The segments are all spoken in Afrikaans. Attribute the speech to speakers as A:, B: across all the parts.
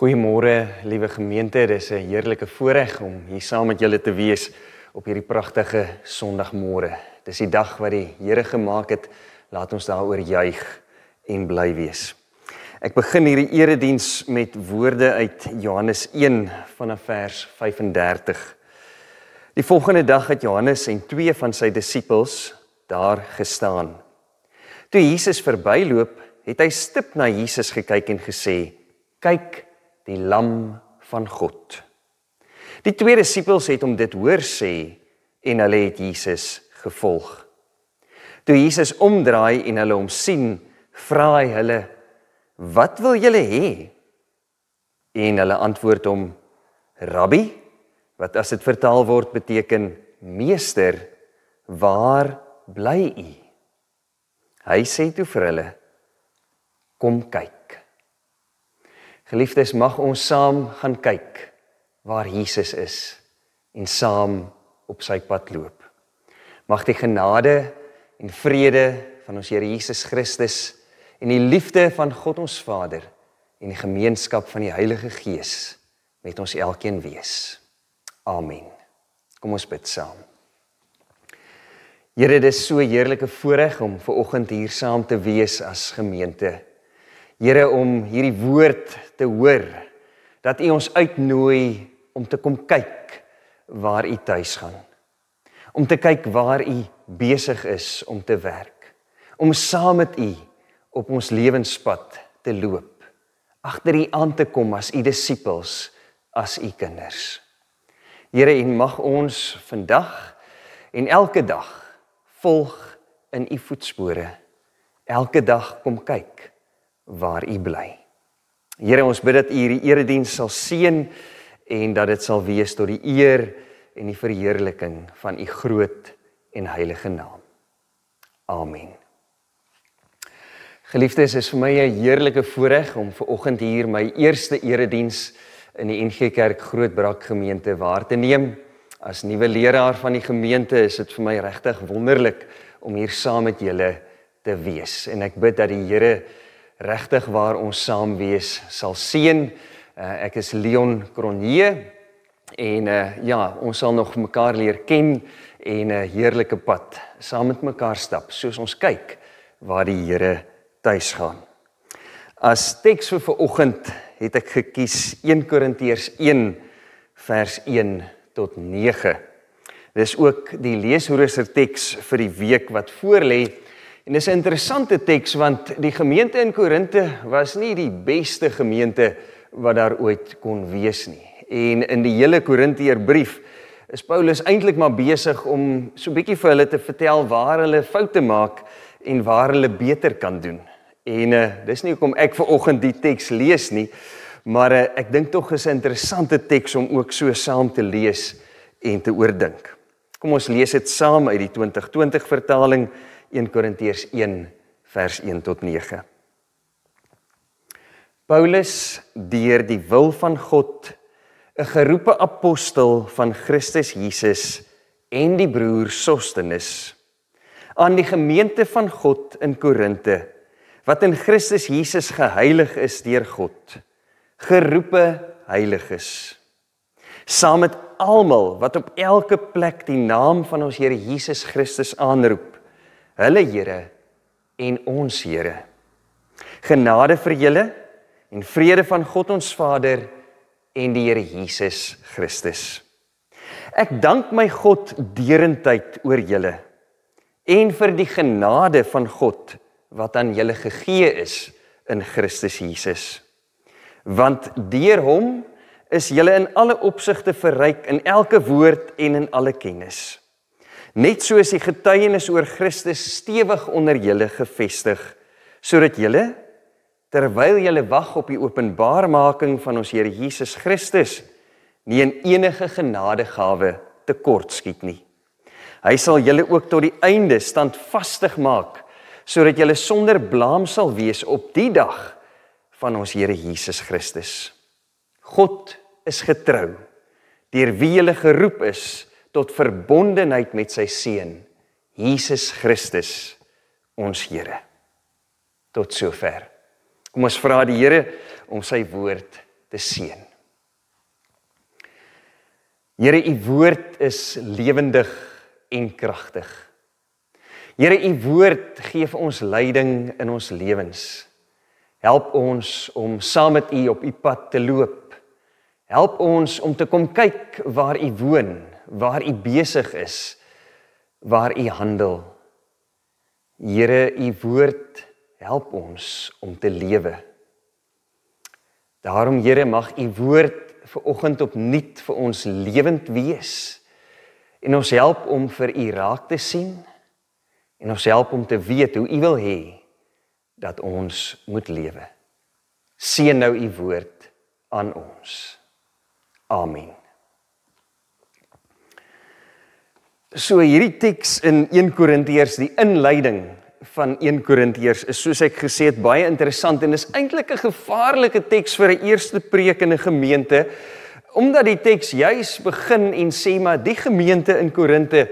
A: Goeiemôre, liewe gemeente. Dis 'n heerlike voorreg om hier saam met julle te wees op hierdie pragtige Sondagmôre. Dis die dag wat die Here gemaak het. Laat ons daaroor juig en bly wees. Ek begin hierdie erediens met woorde uit Johannes 1 vanaf vers 35. Die volgende dag het Johannes en 2 van sy disippels daar gestaan. Toe Jesus verbyloop, het hy stip na Jesus gekyk en gesê: "Kyk, die lam van God." Die 2 disippels het hom dit hoor sê en hulle het Jesus gevolg. Toe Jesus omdraai en hulle hom sien, vra hy hulle: "Wat wil julle hê?" En hulle antwoord hom: "Rabbi," wat as dit vertaal word beteken meester, "waar bly u?" Hy sê toe vir hulle: "Kom kyk." Geliefdes, mag ons saam gaan kyk waar Jesus is en saam op sy pad loop. Mag die genade en vrede van ons Here Jesus Christus en die liefde van God ons Vader en die gemeenskap van die Heilige Gees met ons elkeen wees. Amen. Kom ons bid saam. Here, dit is so 'n heerlike voorreg om vanoggend hier saam te wees as gemeente. Here, om hierdie woord te hoor, dat u ons uitnooi om te kom kyk waar u tuis gaan. Om te kyk waar u besig is om te werk. Om saam met u op ons lewenspad te loop. Agter u aan te kom as u disippels, as u kinders. Here, en mag ons vandag en elke dag volg in u voetspore. Elke dag kom kyk waar u bly. Here, ons bid dat u hierdie erediens sal seën en dat dit sal wees tot die eer en die verheerliking van u groot en heilige naam. Amen. Geliefdes, is vir my 'n heerlike voorreg om vanoggend hier my eerste erediens in die NG Kerk Grootbrak gemeente waar te neem. As nuwe leraar van die gemeente is dit vir my regtig wonderlik om hier saam met julle te wees. En ek bid dat die Here regtig waar ons saam wees sal seën. Ek is Leon Cronje en ons sal nog mekaar leer ken en 'n heerlike pad saam met mekaar stap, soos ons kyk waar die Here tuis gaan. As teks vir vanoggend het ek gekies 1 Korintiërs 1 vers 1 tot 9. Dis ook die leesrooster teks vir die week wat voorlê. En dis 'n interessante teks want die gemeente in Korinte was nie die beste gemeente wat daar ooit kon wees nie. En in die hele Korintiërbrief is Paulus eintlik maar besig om so 'n bietjie vir hulle te vertel waar hulle foute maak en waar hulle beter kan doen. En dis nie hoekom ek vanoggend die teks lees nie, maar ek dink tog is 'n interessante teks om ook so saam te lees en te oordink. Kom ons lees dit saam uit die 2020 vertaling, 1 Korintiërs 1 vers 1 tot 9. Paulus, deur die wil van God, 'n geroepe apostel van Christus Jesus en die broer Sostenes, aan die gemeente van God in Korinte, wat in Christus Jesus geheilig is deur God, geroepe heiliges, saam met almal wat op elke plek die naam van ons Here Jesus Christus aanroep, hulle Here en ons Here. Genade vir julle en vrede van God ons Vader en die Here Jesus Christus. Ek dank my God derentyd oor julle en vir die genade van God wat aan julle gegee is in Christus Jesus. Want deur hom is julle in alle opsigte verryk in elke woord en in alle kennis. Net soos die getuienis oor Christus stewig onder julle gevestig, sodat julle, terwyl julle wag op die openbaarmaking van ons Here Jesus Christus, nie in enige genadegawe tekortskiet nie. Hy sal julle ook tot die einde standvastig maak, sodat julle sonder blaam sal wees op die dag van ons Here Jesus Christus. God is getrou, deur wie julle geroep is tot verbondenheid met sy Seun, Jesus Christus, ons Here. Tot sover. Kom ons vra die Here om sy woord te seën. Here, u woord is lewendig en kragtig. Here, u woord gee vir ons leiding in ons lewens. Help ons om saam met u op u pad te loop. Help ons om te kom kyk waar u woon, waar u besig is, waar u handel. Here, u woord help ons om te lewe. Daarom, Here, mag u woord vanoggend opnuut vir ons lewend wees. En ons help om vir u raak te sien. En ons help om te weet hoe u wil hê dat ons moet lewe. Seën nou u woord aan ons. Amen. So hierdie teks in 1 Korintiërs, die inleiding van 1 Korintiërs is, soos ek gesê het, baie interessant en is eintlik 'n gevaarlike teks vir 'n eerste preek in 'n gemeente, omdat die teks juis begin en sê maar die gemeente in Korinte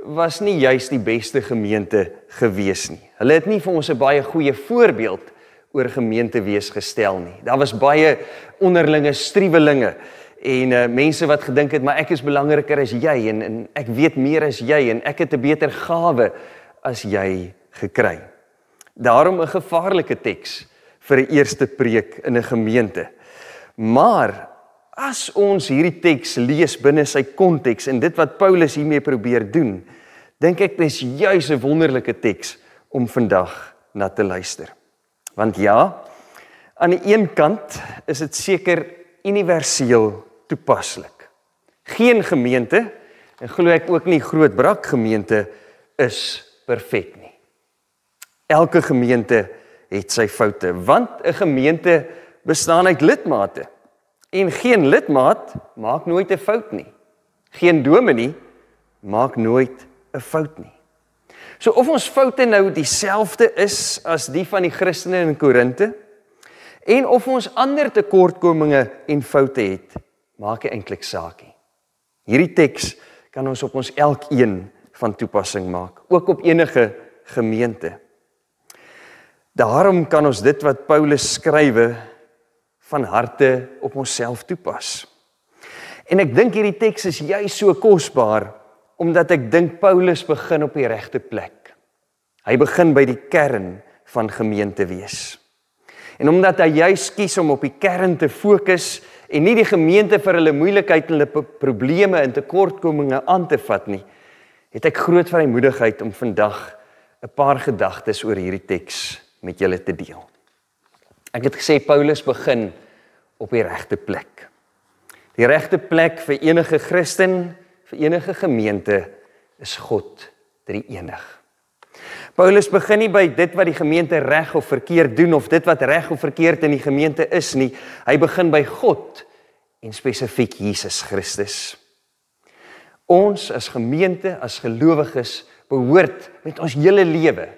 A: was nie juis die beste gemeente gewees nie. Hulle het nie vir ons 'n baie goeie voorbeeld oor gemeente wees gestel nie. Daar was baie onderlinge striwelinge en mense wat gedink het, maar ek is belangriker as jy en ek weet meer as jy en ek het 'n beter gawe as jy gekry. Daarom 'n gevaarlike teks vir 'n eerste preek in 'n gemeente. Maar as ons hierdie teks lees binne sy konteks en dit wat Paulus hiermee probeer doen, dink ek dis juis 'n wonderlike teks om vandag na te luister. Want ja, aan die een kant is dit seker universeel toepaslik. Geen gemeente, en glo ek ook nie Grootbrak gemeente, is perfek nie. Elke gemeente het sy foute, want 'n gemeente bestaan uit lidmate. En geen lidmaat maak nooit 'n fout nie. Geen dominee maak nooit 'n fout nie. So of ons foute nou dieselfde is as die van die Christene in Korinte, en of ons ander tekortkominge en foute het, maak nie eintlik saak nie. Hierdie teks kan ons op ons elkeen van toepassing maak, ook op enige gemeente. Daarom kan ons dit wat Paulus skrywe van harte op onsself toepas. En ek dink hierdie teks is juist so kosbaar, omdat ek dink Paulus begin op die regte plek. Hy begin by die kern van gemeente wees. En omdat hy juist kies om op die kern te fokus en nie die gemeente vir hulle moeilikheid, hulle probleme en tekortkominge aan te vat nie, het ek groot vrymoedigheid om vandag 'n paar gedagtes oor hierdie teks met julle te deel. Ek het gesê Paulus begin op die regte plek. Die regte plek vir enige Christen, vir enige gemeente, is God drie-enig. Paulus begin nie by dit wat die gemeente reg of verkeerd doen, of dit wat reg of verkeerd in die gemeente is nie. Hy begin by God, en spesifiek Jesus Christus. Ons as gemeente, as gelowiges, behoort met ons hele lewe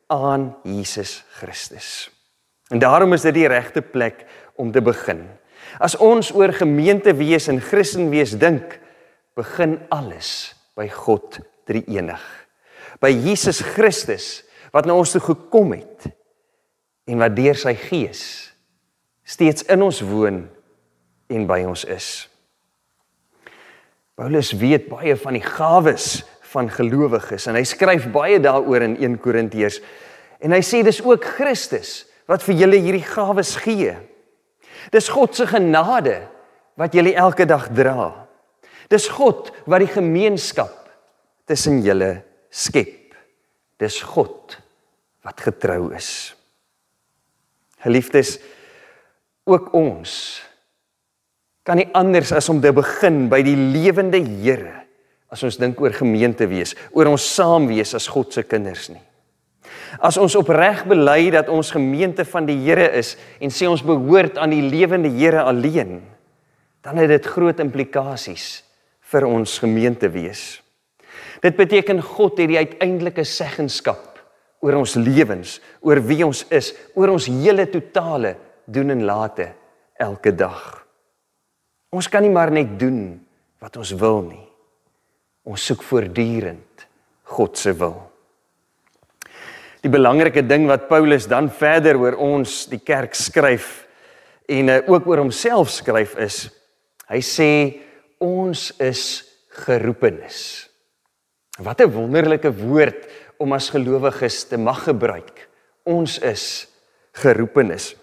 A: aan Jesus Christus. En daarom is dit die regte plek om te begin. As ons oor gemeente wees en Christen wees dink, begin alles by God drie-enig. By Jesus Christus, wat na ons toe gekom het, en wat deur sy Gees steeds in ons woon en by ons is. Paulus weet baie van die gawes van gelowiges, en hy skryf baie daaroor in 1 Korintiërs, en hy sê dis ook Christus wat vir julle hierdie gawes gee. Dis God se genade wat julle elke dag dra. Dis God wat die gemeenskap tussen julle skep. Dis God wat getrou is. Geliefdes, ook ons kan nie anders as om te begin by die lewende Here, as ons dink oor gemeente wees, oor ons saam wees as God se kinders nie. As ons opreg bely dat ons gemeente van die Here is, en sê ons behoort aan die lewende Here alleen, dan het dit groot implikasies vir ons gemeente wees. Dit beteken God het die uiteindelike seggenskap oor ons lewens, oor wie ons is, oor ons hele totale doen en late elke dag. Ons kan nie maar net doen wat ons wil nie. Ons soek voortdurend God se wil. Die belangrike ding wat Paulus dan verder oor ons, die kerk, skryf, en ook oor homself skryf is, hy sê, ons is geroepenis. Wat 'n wonderlike woord om as gelowiges te mag gebruik. Ons is geroepenis.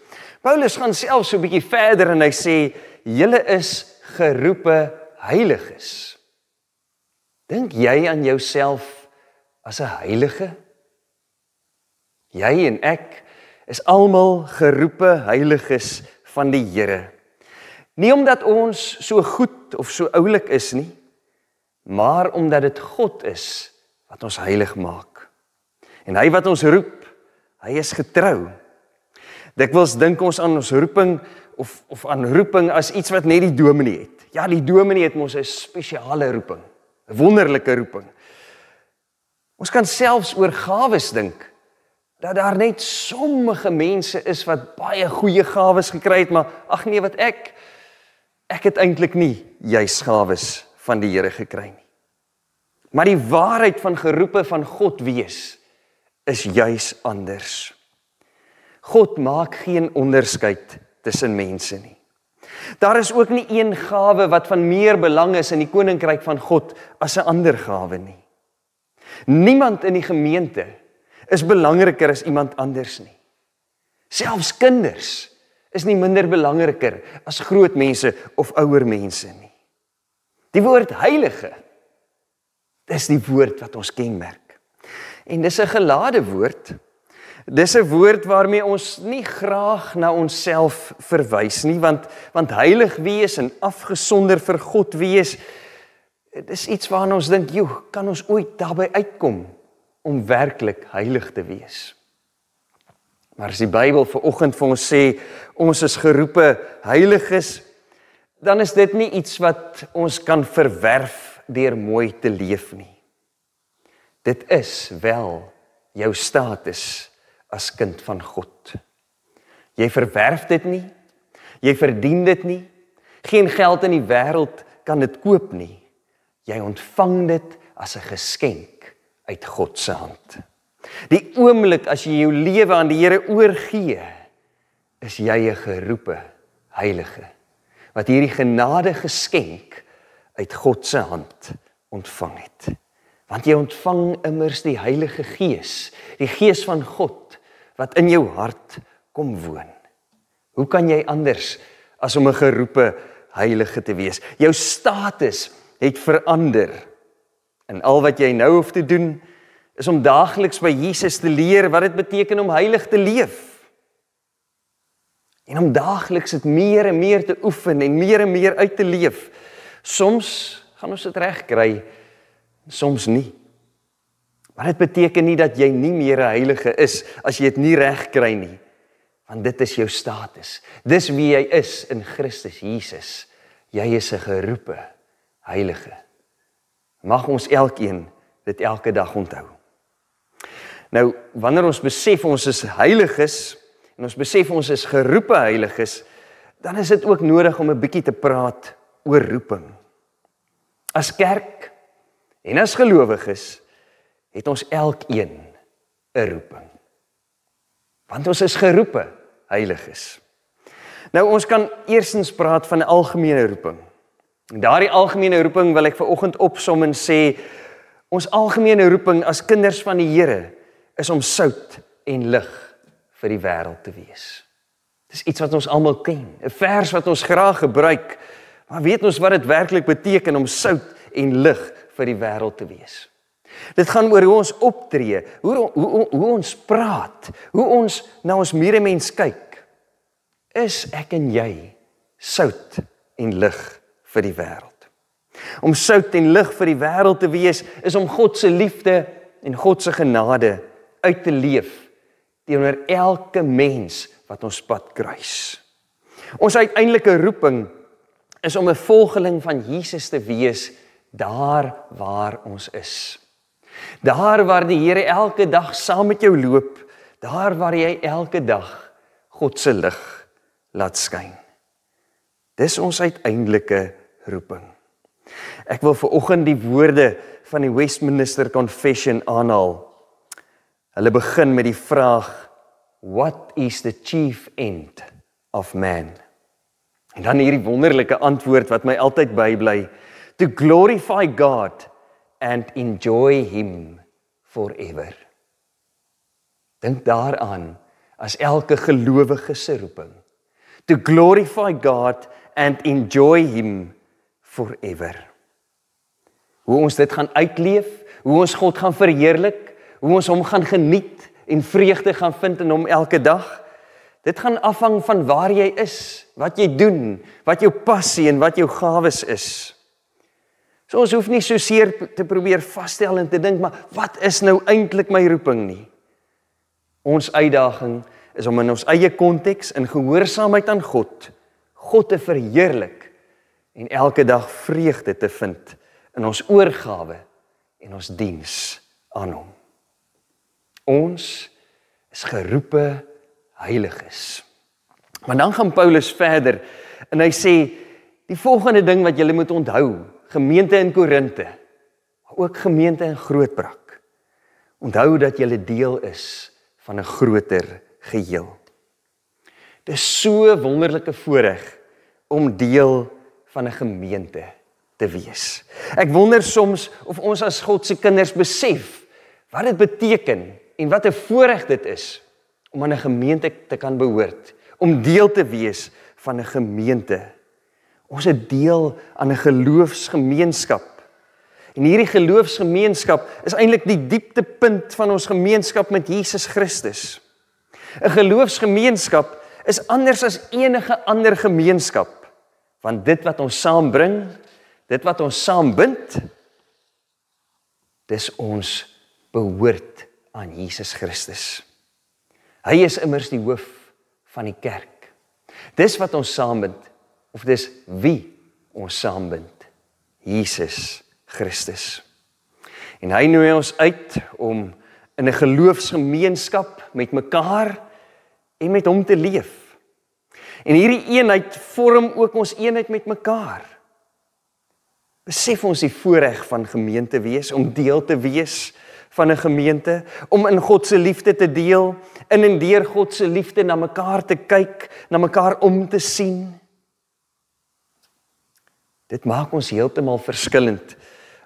A: Paulus gaan self so 'n bietjie verder en hy sê, julle is geroepe heiliges. Dink jy aan jouself as 'n heilige? Jy en ek is almal geroepe heiliges van die Here. Nie omdat ons so goed of so oulik is nie, maar omdat dit God is wat ons heilig maak. En hy wat ons roep, hy is getrou. Dikwels dink ons aan ons roeping of aan roeping as iets wat net die dominee het. Ja, die dominee het mos 'n spesiale roeping, 'n wonderlike roeping. Ons kan selfs oor gawes dink, dat daar net sommige mense is wat baie goeie gawes gekry het, maar ag nee, wat ek het eintlik nie juis gawes van die Here gekry nie. Maar die waarheid van geroepe van God wees, is juis anders. God maak geen onderskeid tussen mense nie. Daar is ook nie een gawe wat van meer belang is in die koninkryk van God as 'n ander gawe nie. Niemand in die gemeente is belangriker as iemand anders nie. Selfs kinders is nie minder belangriker as groot mense of ouer mense nie. Die woord heilige, dis die woord wat ons kenmerk. En dis 'n gelade woord. Dis 'n woord waarmee ons nie graag na onsself verwys nie, want heilig wees en afgesonder vir God wees, dis iets waarna ons dink, joh, kan ons ooit daarby uitkom om werklik heilig te wees? Maar as die Bybel vanoggend vir ons sê, ons is geroepe heiliges, dan is dit nie iets wat ons kan verwerf deur mooi te leef nie. Dit is wel jou status as kind van God. Jy verwerf dit nie, jy verdien dit nie, geen geld in die wêreld kan dit koop nie. Jy ontvang dit as 'n geskenk uit God se hand. Die oomblik as jy jou lewe aan die Here oorgee, is jy 'n geroepe heilige, wat hierdie genade geskenk uit God se hand ontvang het. Want jy ontvang immers die Heilige Gees, die Gees van God, wat in jou hart kom woon. Hoe kan jy anders as om 'n geroepe heilige te wees? Jou status het verander. En al wat jy nou hoef te doen, is om daagliks by Jesus te leer wat dit beteken om heilig te leef. En om daagliks dit meer en meer te oefen en meer uit te leef. Soms gaan ons dit reg kry, soms nie. Maar dit beteken nie dat jy nie meer 'n heilige is as jy dit nie reg kry nie. Want dit is jou status. Dis wie jy is in Christus Jesus. Jy is 'n geroepe heilige. Mag ons elkeen dit elke dag onthou. Nou, wanneer ons besef ons is heiliges, en ons besef ons is geroepe heiliges, dan is dit ook nodig om 'n bietjie te praat oor roeping. As kerk en as gelowiges het ons elkeen 'n roeping. Want ons is geroepe heiliges. Nou, ons kan eerstens praat van 'n algemene roeping. En daardie algemene roeping wil ek vanoggend opsom en sê, ons algemene roeping as kinders van die Here is om sout en lig vir die wêreld te wees. Dis iets wat ons almal ken, 'n vers wat ons graag gebruik, maar weet ons wat dit werklik beteken om sout en lig vir die wêreld te wees? Dit gaan oor hoe ons optree, hoe ons praat, hoe ons na ons medemens kyk. Is ek en jy sout en lig vir die wêreld? Om sout en lig vir die wêreld te wees, is om God se liefde en God se genade uit te leef teenoor elke mens wat ons pad kruis. Ons uiteindelike roeping is om 'n volgeling van Jesus te wees daar waar ons is. Daar waar die Here elke dag saam met jou loop, daar waar jy elke dag God se lig laat skyn. Dis ons uiteindelike roeping. Ek wil vanoggend die woorde van die Westminster Confession aanhaal. Hulle begin met die vraag, what is the chief end of man? En dan hierdie wonderlike antwoord wat my altyd bybly, to glorify God and enjoy Him forever. Dink daaraan as elke gelowige se roeping. To glorify God and enjoy Him forever. Hoe ons dit gaan uitleef, hoe ons God gaan verheerlik, hoe ons hom gaan geniet en vreugde gaan vind in hom elke dag, dit gaan afhang van waar jy is, wat jy doen, wat jou passie en wat jou gawes is. So ons hoef nie so seer te probeer vasstel en te dink, maar wat is nou eintlik my roeping nie? Ons uitdaging is om in ons eie konteks, in gehoorsaamheid aan God te verheerlik en elke dag vreugde te vind in ons oorgawe en ons diens aan hom. Ons is geroepe heiliges. Maar dan gaan Paulus verder en hy sê, die volgende ding wat julle moet onthou, gemeente in Korinte, maar ook gemeente in Grootbrak, onthou dat julle deel is van 'n groter geheel. Dit is so 'n wonderlike voorreg om deel van 'n gemeente te wees. Ek wonder soms of ons as God se kinders besef wat dit beteken en wat 'n voorreg dit is om aan 'n gemeente te kan behoort, om deel te wees van 'n gemeente. Ons is deel aan 'n geloofsgemeenskap. En hierdie geloofsgemeenskap is eintlik die dieptepunt van ons gemeenskap met Jesus Christus. 'n Geloofsgemeenskap is anders as enige ander gemeenskap, want dit wat ons saambring, dit wat ons saambind, dis ons behoort aan Jesus Christus. Hy is immers die hoof van die kerk. Dis wat ons saambind, of dis wie ons saambind, Jesus Christus. En hy nooi ons uit om in 'n geloofsgemeenskap met mekaar en met hom te leef. En hierdie eenheid vorm ook ons eenheid met mekaar. Besef ons die voorreg van gemeente wees, om deel te wees van 'n gemeente, om in God se liefde te deel, in en deur God se liefde na mekaar te kyk, na mekaar om te sien. Dit maak ons heeltemal verskillend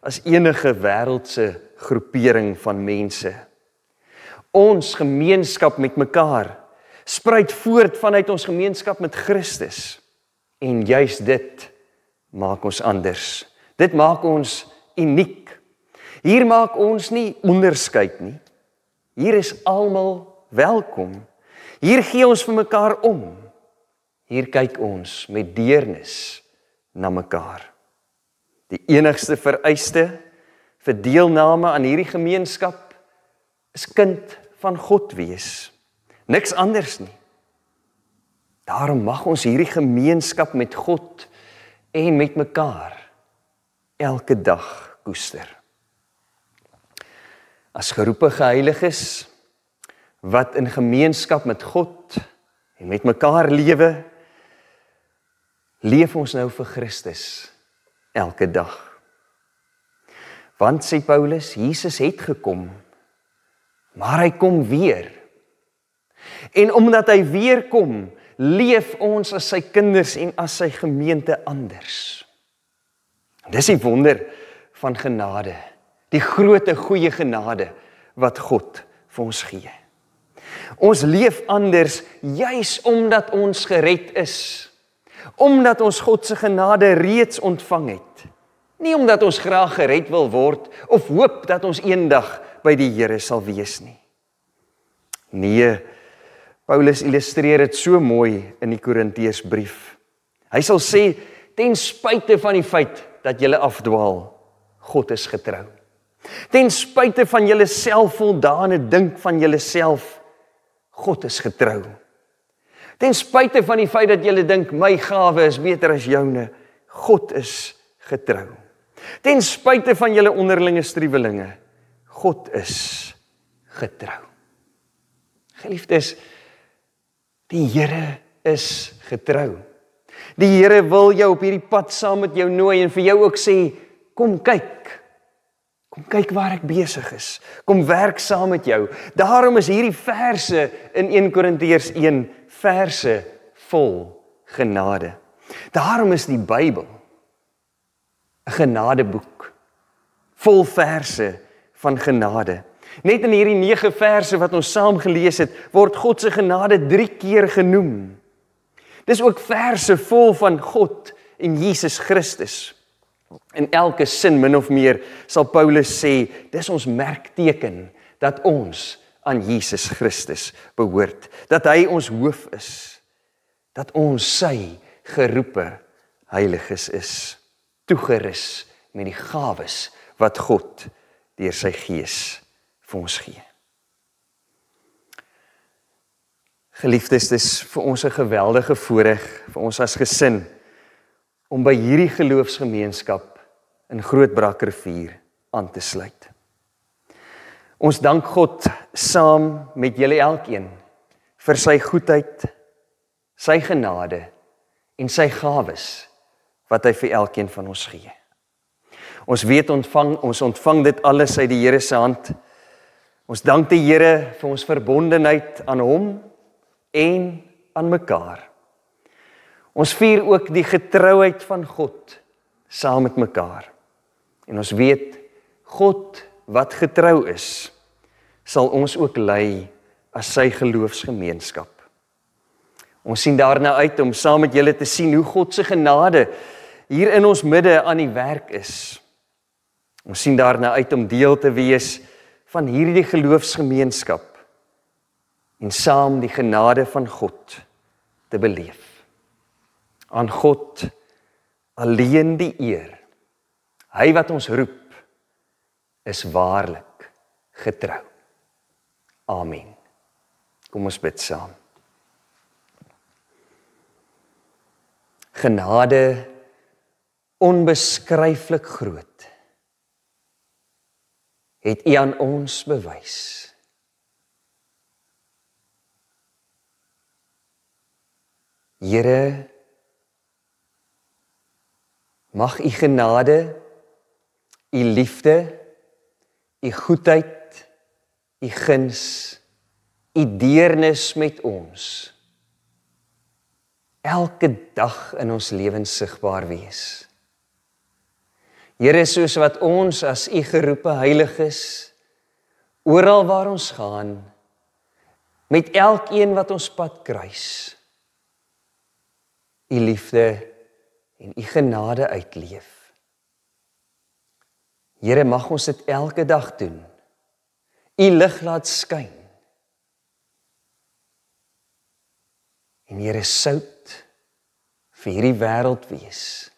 A: as enige wêreldse groepering van mense. Ons gemeenskap met mekaar spruit voort vanuit ons gemeenskap met Christus. En juis dit maak ons anders. Dit maak ons uniek. Hier maak ons nie onderskeid nie. Hier is almal welkom. Hier gee ons vir mekaar om. Hier kyk ons met deernis na mekaar. Die enigste vereiste vir deelname aan hierdie gemeenskap is kind van God wees. Niks anders nie. Daarom mag ons hierdie gemeenskap met God en met mekaar elke dag koester. As geroepe geheiliges wat in gemeenskap met God en met mekaar lewe, leef ons nou vir Christus elke dag. Want sê Paulus, Jesus het gekom, maar hy kom weer. En omdat hy weer kom, leef ons as sy kinders en as sy gemeente anders. Dis die wonder van genade, die groote goeie genade wat God vir ons gee. Ons leef anders juis omdat ons gered is, omdat ons God se genade reeds ontvang het. Nie omdat ons graag gered wil word of hoop dat ons eendag by die Here sal wees nie. Nee, Paulus illustreer dit so mooi in die Korintiërsbrief. Hy sal sê, ten spyte van die feit dat julle afdwaal, God is getrou. Ten spyte van julle selfvoldane dink van julle self, God is getrou. Ten spyte van die feit dat julle dink, my gawe is beter as joune, God is getrou. Ten spyte van julle onderlinge striwelinge, God is getrou. Geliefdes, die Here is getrou. Die Here wil jou op hierdie pad saam met jou nooi en vir jou ook sê, kom kyk. Kom kyk waar ek besig is. Kom werk saam met jou. Daarom is hierdie verse in 1 Korintiërs 1 verse vol genade. Daarom is die Bybel 'n genadeboek, vol verse van genade. Net in hierdie 9 verse wat ons saam gelees het, word God se genade 3 keer genoem. Dis ook verse vol van God en Jesus Christus. In elke sin min of meer sal Paulus sê, dis ons merkteken dat ons aan Jesus Christus behoort, dat hy ons hoof is, dat ons sy geroepe heiliges is, toegerus met die gawes wat God deur sy Gees vir ons gee. Geliefdes, dis vir ons 'n geweldige voorreg, vir ons as gesin, om by hierdie geloofsgemeenskap in Grootbrakrivier aan te sluit. Ons dank God saam met julle elkeen vir sy goedheid, sy genade en sy gawes wat hy vir elkeen van ons gee. Ons weet ons ontvang dit alles uit die Here se hand. Ons dank die Here vir ons verbondenheid aan hom en aan mekaar. Ons vier ook die getrouheid van God saam met mekaar. En ons weet, God wat getrou is, sal ons ook lei as sy geloofsgemeenskap. Ons sien daarna uit om saam met julle te sien hoe God se genade hier in ons midde aan die werk is. Ons sien daarna uit om deel te wees van hierdie geloofsgemeenskap en saam die genade van God te beleef. Aan God alleen die eer. Hy wat ons roep, is waarlik getrou. Amen. Kom ons bid saam. Genade onbeskryflik groot, het U aan ons bewys. Here, mag U genade, U liefde, U goedheid, U guns, U deernis met ons elke dag in ons lewens sigbaar wees. Here, soos wat ons as U geroepe heiliges, oral waar ons gaan, met elkeen wat ons pad kruis, U liefde en U genade uitleef. Here, mag ons dit elke dag doen. U lig laat skyn. En Here, sout vir hierdie wêreld wees.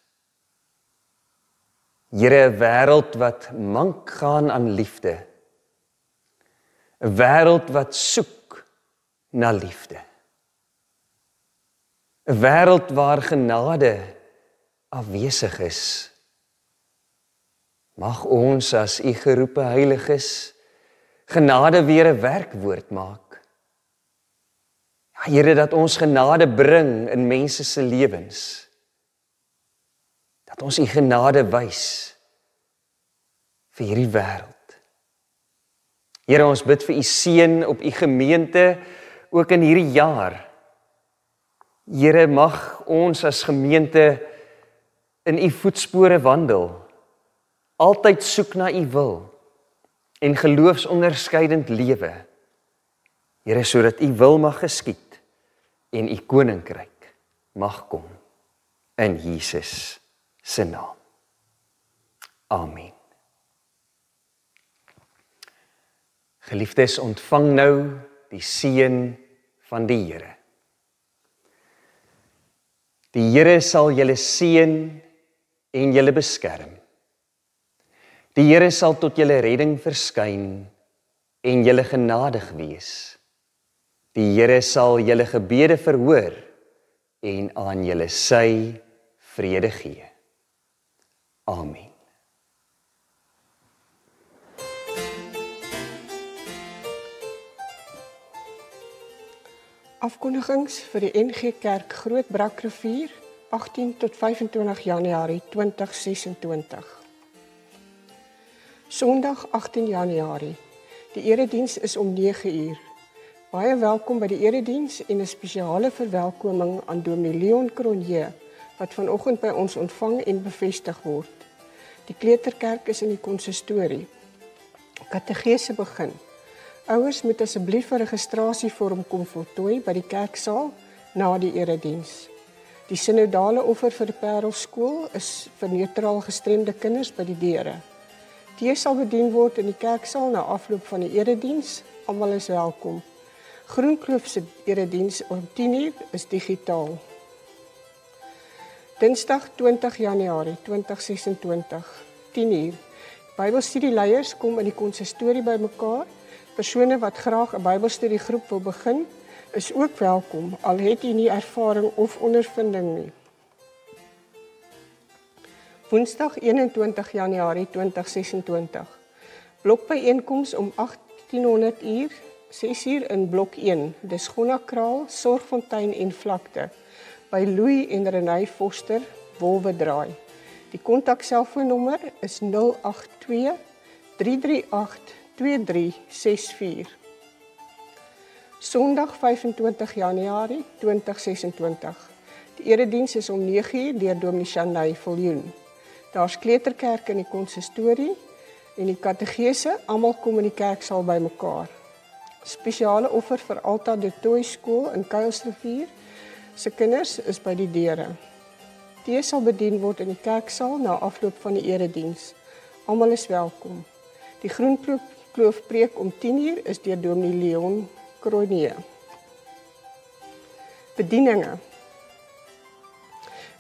A: Here, 'n wêreld wat mank gaan aan liefde. 'n Wêreld wat soek na liefde. 'n Wêreld waar genade afwesig is. Mag ons as U geroepe heiliges genade weer 'n werkwoord maak. Ja, Here, dat ons genade bring in mense se lewens. Dat ons U genade wys vir hierdie wêreld. Here, ons bid vir U seën op U gemeente ook in hierdie jaar. Here, mag ons as gemeente in U voetspore wandel. Altyd soek na U wil en geloofsonderskeidend lewe. Here, sodat U wil mag geskied en U koninkryk mag kom in Jesus se naam. Amen. Geliefdes, ontvang nou die seën van die Here. Die Here sal julle seën en julle beskerm. Die Here sal tot julle redding verskyn en julle genadig wees. Die Here sal julle gebede verhoor en aan julle sy vrede gee. Amen.
B: Afkondigings vir die NG Kerk Grootbrakrivier 18 tot 25 Januarie 2026. Sondag 18 Januarie. Die erediens is om 9 uur. Baie welkom by die erediens en 'n spesiale verwelkoming aan Dominee Leon Cronje wat vanoggend by ons ontvang en bevestig word. Die kleuterkerk is in die konsistorie. Kategese begin. Ouers moet asseblief 'n registrasievorm kom voltooi by die kerksaal na die erediens. Die synodale offer vir die Parelskool is vir neutraal gestremde kinders by die deure. Tee sal bedien word in die kerksaal na afloop van die erediens. Almal is welkom. Groenkloof se erediens om 10:00 is digitaal. Dinsdag 20 Januarie 2026, 10:00. Bybelstudieleiers kom in die konsistorie bymekaar. Persone wat graag 'n Bybelstudiegroep wil begin, is ook welkom, al het u nie ervaring of ondervinding nie. Woensdag 21 Januarie 2026. Blokbyeenkoms om 1800 uur, 6:00 in blok 1, dis Gonnakraal, Sorgfontein en Vlakte, by Louis en Renée Foster, Wolwedraai. Die kontakselfoonnommer is 082 338 2364. Sondag 25 Januarie 2026. Die erediens is om 9:00 deur Dominee Shanay Viljoen. Daar's kleuterkerk in die konsistorie en die kategese, almal kom in die kerksaal bymekaar. Spesiale offer vir Alta de Tooi skool in Kuilsrivier se kinders is by die deure. Tee sal bedien word in die kerksaal na afloop van die erediens. Almal is welkom. Die Groenkloof preek om 10:00 is deur Dominee Leon Cronje. Bedieninge.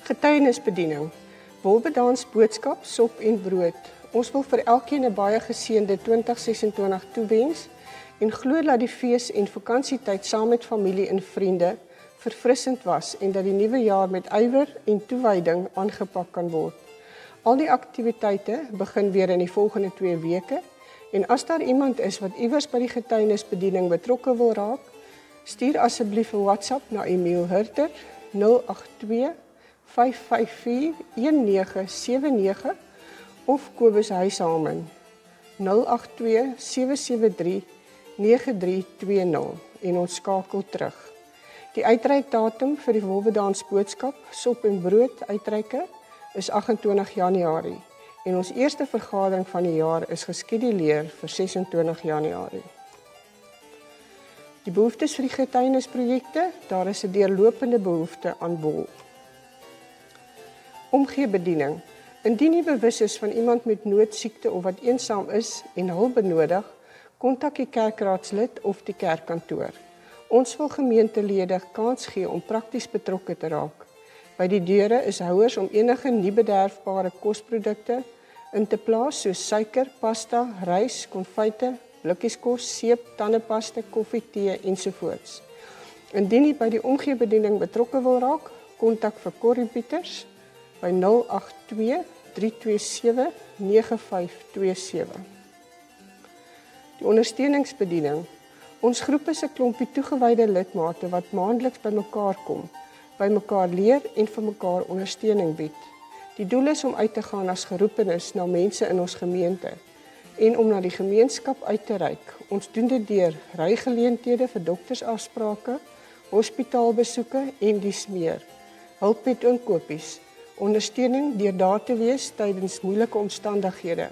B: Getuienisbediening. Wolbedans boodskap, sop en brood. Ons wil vir elkeen 'n baie geseënde 2026 toewens en glo dat die fees en vakansietyd saam met familie en vriende verfrissend was en dat die nuwe jaar met ywer en toewyding aangepak kan word. Al die aktiwiteite begin weer in die volgende 2 weke en as daar iemand is wat iewers by die getuienisbediening betrokke wil raak, stuur asseblief 'n WhatsApp na Emiel Hurter 082 554 1979 of Kobus Huishamen 082 773 9320 en ons skakel terug. Die uitreikdatum vir die Wolbedans boodskap, sop en brood uitreike is 28 Januarie en ons eerste vergadering van die jaar is geskeduleer vir 26 Januarie. Die behoeftes vir die getuienisprojekte, daar is 'n deurlopende behoefte aan wol. Omgeebediening. Indien u bewus is van iemand met noodsiekte of wat eensaam is en hulp benodig, kontak die kerkraadslid of die kerkkantoor. Ons wil gemeentelede kans gee om prakties betrokke te raak. By die deure is houers om enige nie bederfbare kosprodukte in te plaas soos suiker, pasta, rys, konfyte, blikkieskos, seep, tandepasta, koffie, tee ensovoorts. Indien u by die omgeebediening betrokke wil raak, kontak vir Corrie Pieters by 082 327 9527. Die ondersteuningsbediening. Ons groep is 'n klompie toegewyde lidmate wat maandeliks bymekaar kom, bymekaar leer en vir mekaar ondersteuning bied. Die doel is om uit te gaan as geroepenes na mense in ons gemeente en om na die gemeenskap uit te reik. Ons doen dit deur rygeleenthede vir doktersafsprake, hospitaalbesoeke en dies meer. Hulp met inkopies, ondersteuning deur daar te wees tydens moeilike omstandighede.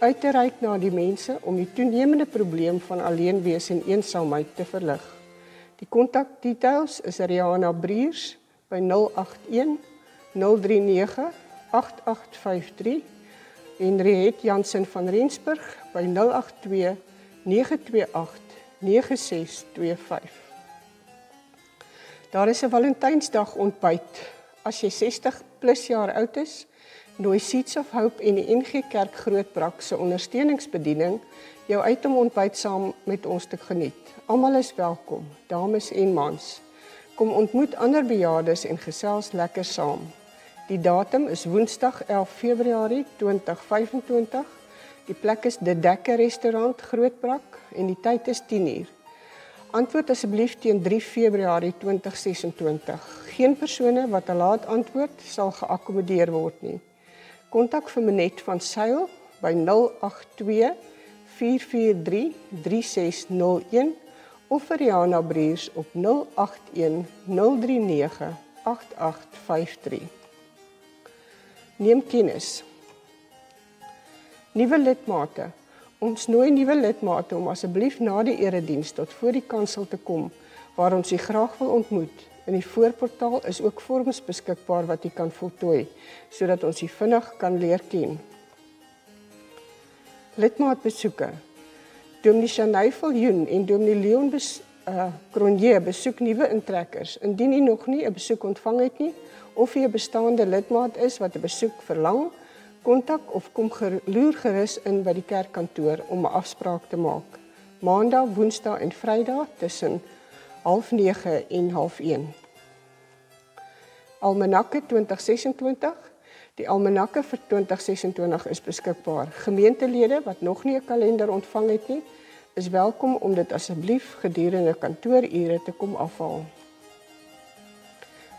B: Uit te reik na die mense om die toenemende probleem van alleenwees en eensaamheid te verlig. Die kontakdetails is Rihanna Briers by 081 039 8853 en Riet Jansen van Rensburg by 082 928 9625. Daar is 'n Valentynsdag ontbyt. As jy 60 plus jaar oud is, nooi Seeds of Hope en die NG Kerk Grootbrak se ondersteuningsbediening jou uit om ontbyt saam met ons te geniet. Almal is welkom, dames en mans. Kom ontmoet ander bejaardes en gesels lekker saam. Die datum is Woensdag 11 Februarie 2025. Die plek is De Dekker Restaurant Grootbrak en die tyd is 10:00. Antwoord asseblief teen 3 Februarie 2026. Geen persone wat te laat antwoord sal geakkommodeer word nie. Kontak vir Menet van Sail by 082 443 3601 of vir Rihanna Briers op 081 039 8853. Neem kennis. Nuwe lidmate. Ons nooi nuwe lidmate om asseblief na die erediens tot voor die kansel te kom, waar ons u graag wil ontmoet. In die voorportaal is ook vorms beskikbaar wat u kan voltooi, sodat ons u vinnig kan leer ken. Lidmaatbesoeke. Dominee Chanay Viljoen en Dominee Leon Cronje besoek nuwe intrekkers. Indien u nog nie 'n besoek ontvang het nie, of u 'n bestaande lidmaat is wat 'n besoek verlang, kontak of kom loer gerus in by die kerkkantoor om 'n afspraak te maak. Maandag, Woensdag en Vrydag tussen 09:30 en 12:30. Almanakke 2026. Die almanakke vir 2026 is beskikbaar. Gemeentelede wat nog nie 'n kalender ontvang het nie, is welkom om dit asseblief gedurende kantoorure te kom afhaal.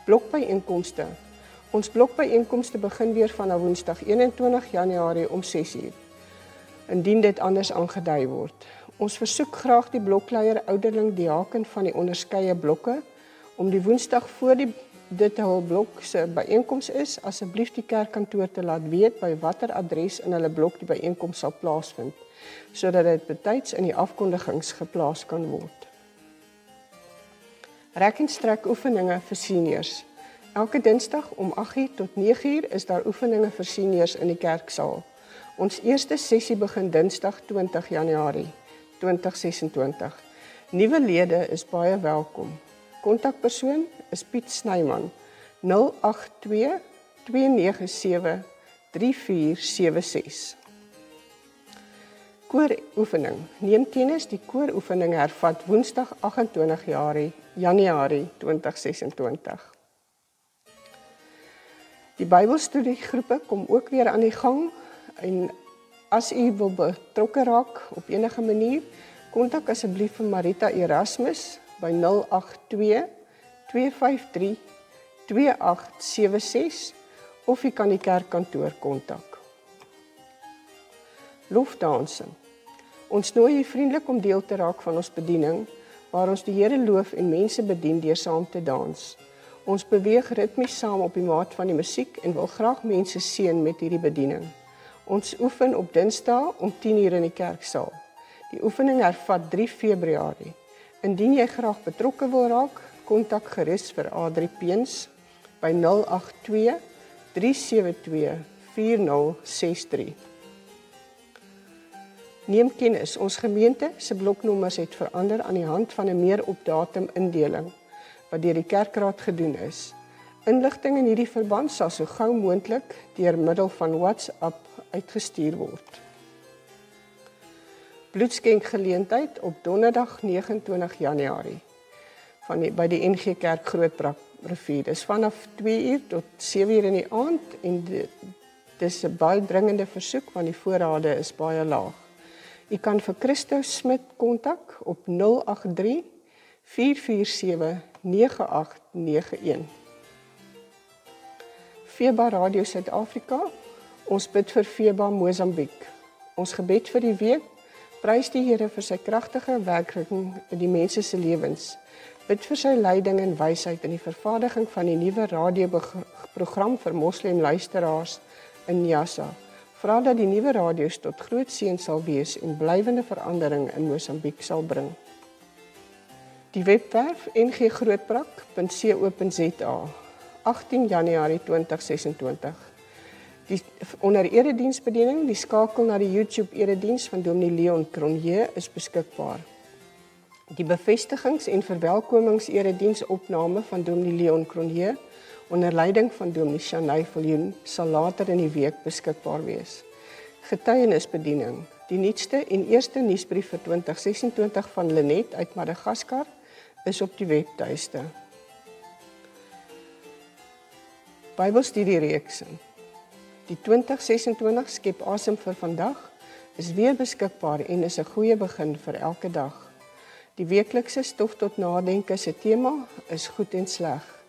B: Blokbyeenkomste. Ons blokbyeenkomste begin weer vanaf Woensdag 21 Januarie om 6:00, indien dit anders aangedui word. Ons versoek graag die blokleier ouderling diaken van die onderskeie blokke om die Woensdag voor dit hul blok se byeenkoms is, asseblief die kerkkantoor te laat weet by watter adres in hulle blok die byeenkoms sal plaasvind, sodat dit betyds in die afkondigings geplaas kan word. Rek en strek oefeninge vir seniors. Elke Dinsdag om 8:00 tot 9:00 is daar oefeninge vir seniors in die kerksaal. Ons eerste sessie begin Dinsdag 20 Januarie 2026. Nuwe lede is baie welkom. Kontakpersoon is Piet Snyman, 082 297 3476. Kooroefening. Neem kennis, die kooroefening hervat Woensdag 28 Januarie 2026. Die Bybelstudiegroepe kom ook weer aan die gang en as u wil betrokke raak op enige manier, kontak asseblief vir Marita Erasmus by 082 253 2876 of u kan die kerkkantoor kontak. Lofdanse. Ons nooi u vriendelik om deel te raak van ons bediening, waar ons die Here loof en mense bedien deur saam te dans. Ons beweeg ritmies saam op die maat van die musiek en wil graag mense seën met hierdie bediening. Ons oefen op Dinsdae om 10:00 in die kerksaal. Die oefening hervat 3 Februarie. Indien jy graag betrokke wil raak, kontak gerus vir Adri Peens by 082 372 4063. Neem kennis, ons gemeente se bloknommers het verander aan die hand van 'n meer op datum indeling wat deur die kerkraad gedoen is. Inligting in hierdie verband sal so gou moontlik deur middel van WhatsApp uitgestuur word. Bloedskenkgeleentheid op Donderdag 29 Januarie by die NG Kerk Grootbrak Rivier. Dis vanaf 2:00 tot 7:00 in die aand en dis 'n baie dringende versoek want die voorrade is baie laag. U kan vir Christo Smit kontak op 083 447 9891. FEBA Radio Suid-Afrika, ons bid vir FEBA Mosambiek. Ons gebed vir die week, prys die Here vir sy kragtige werking in die mense se lewens. Bid vir sy leiding en wysheid in die vervaardiging van die nuwe radioprogram vir moslim luisteraars in Nyasa. Vra dat die nuwe radio's tot groot seën sal wees en blywende verandering in Mosambiek sal bring. Die webwerf nggrootbrak.co.za 18 Januarie 2026. Onder erediensbediening, die skakel na die YouTube erediens van Dominee Leon Cronje is beskikbaar. Die bevestigings- en verwelkomingserediensopname van Dominee Leon Cronje onder leiding van Dominee Chanay Viljoen sal later in die week beskikbaar wees. Getuienisbediening. Die nuutste en eerste nuusbrief vir 2026 van Lenet uit Madagaskar is op die webtuiste. Bybelstudiereeks. Die 2026 Skep Asem vir vandag is weer beskikbaar en is 'n goeie begin vir elke dag. Die weeklikse stof tot nadenke se tema is goed en sleg.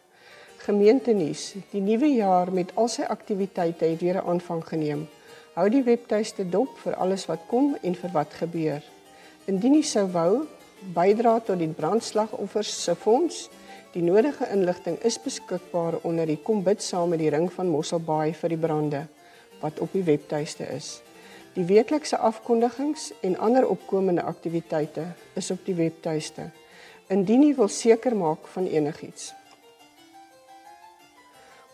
B: Gemeentenuus. Die nuwe jaar met al sy aktiwiteite het weer 'n aanvang geneem. Hou die webtuiste dop vir alles wat kom en vir wat gebeur. Indien jy sou wou bydra tot die brandslagoffers se fonds, Die nodige inligting is beskikbaar onder die Kom bid saam met die Ring van Mosselbaai vir die brande, wat op die webtuiste is. Die weeklikse afkondigings en ander opkomende aktiwiteite is op die webtuiste, indien jy wil seker maak van enigiets.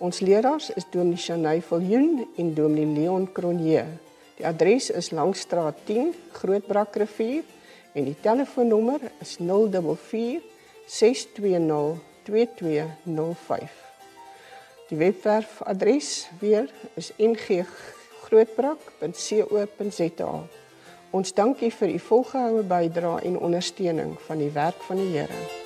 B: Ons leraars is Dominee Shanay Viljoen en Dominee Leon Cronje. Die adres is Langstraat 10, Grootbrakrivier en die telefoonnommer is 044 620 2205. Die webwerfadres weer is nggrootbrak.co.za. Ons dank u vir u volgehoue bydrae en ondersteuning van die werk van die Here.